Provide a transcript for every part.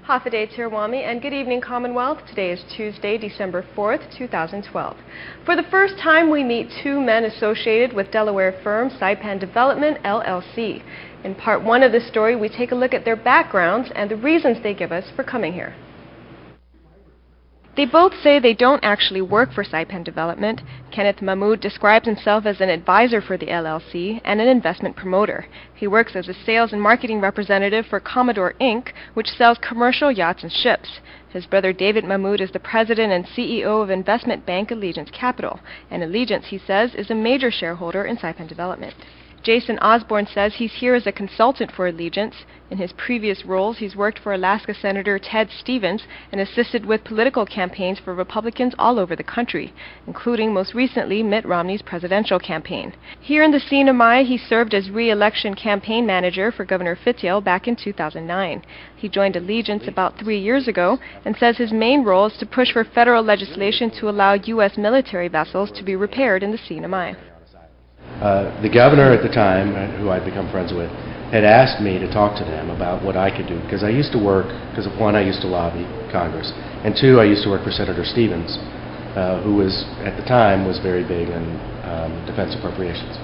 Hafaday Tirwami, and good evening, Commonwealth. Today is Tuesday, December 4th, 2012. For the first time, we meet two men associated with Delaware firm Saipan Development LLC. In part one of this story, we take a look at their backgrounds and the reasons they give us for coming here. They both say they don't actually work for Saipan Development. Kenneth Mahmood describes himself as an advisor for the LLC and an investment promoter. He works as a sales and marketing representative for Commodore Inc., which sells commercial yachts and ships. His brother David Mahmood is the president and CEO of investment bank Allegiance Capital, and Allegiance, he says, is a major shareholder in Saipan Development. Jason Osbourne says he's here as a consultant for Allegiance. In his previous roles, he's worked for Alaska Senator Ted Stevens and assisted with political campaigns for Republicans all over the country, including most recently Mitt Romney's presidential campaign. Here in the CNMI, he served as re-election campaign manager for Governor Fitial back in 2009. He joined Allegiance about 3 years ago and says his main role is to push for federal legislation to allow U.S. military vessels to be repaired in the CNMI. The governor at the time, who I'd become friends with, had asked me to talk to them about what I could do, because I used to work, because one, I used to lobby Congress, and two, I used to work for Senator Stevens, who was, at the time, was very big on defense appropriations.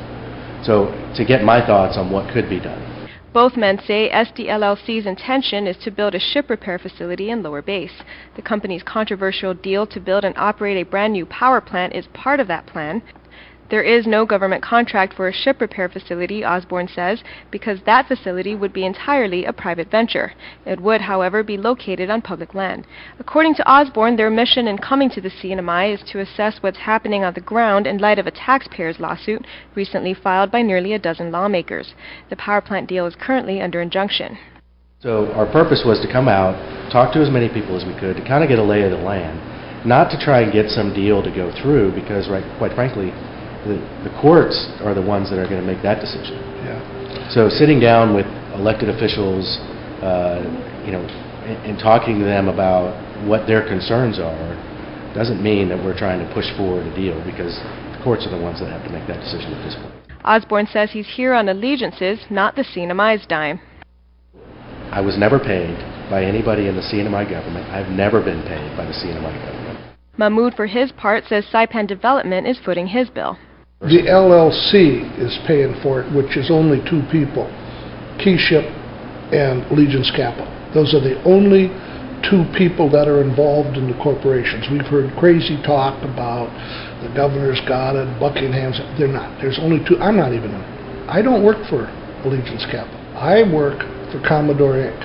So to get my thoughts on what could be done. Both men say SDLLC's intention is to build a ship repair facility in Lower Base. The company's controversial deal to build and operate a brand new power plant is part of that plan. There is no government contract for a ship repair facility, Osbourne says, because that facility would be entirely a private venture. It would, however, be located on public land. According to Osbourne, their mission in coming to the CNMI is to assess what's happening on the ground in light of a taxpayers' lawsuit recently filed by nearly a dozen lawmakers. The power plant deal is currently under injunction. So our purpose was to come out, talk to as many people as we could, to kind of get a lay of the land, not to try and get some deal to go through, because, quite frankly, the courts are the ones that are going to make that decision. Yeah. So sitting down with elected officials, and talking to them about what their concerns are, doesn't mean that we're trying to push forward a deal, because the courts are the ones that have to make that decision at this point. Osbourne says he's here on Allegiance's, not the CNMI's dime. I was never paid by anybody in the CNMI government. I've never been paid by the CNMI government. Mahmood, for his part, says Saipan Development is footing his bill. The LLC is paying for it, which is only two people, Keyship and Allegiance Capital. Those are the only two people that are involved in the corporations. We've heard crazy talk about the governor's got it, Buckingham's. They're not. There's only two. I'm not even. I don't work for Allegiance Capital. I work for Commodore Inc.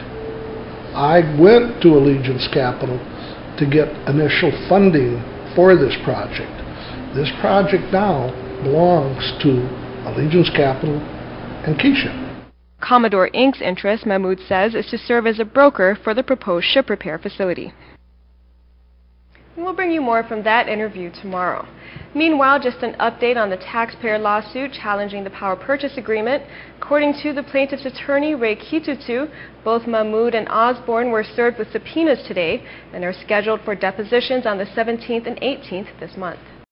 I went to Allegiance Capital to get initial funding for this project. This project now belongs to Allegiance Capital and Keyship. Commodore Inc.'s interest, Mahmood says, is to serve as a broker for the proposed ship repair facility. We'll bring you more from that interview tomorrow. Meanwhile, just an update on the taxpayer lawsuit challenging the power purchase agreement. According to the plaintiff's attorney, Ray Quichocho, both Mahmood and Osbourne were served with subpoenas today and are scheduled for depositions on the 17th and 18th this month.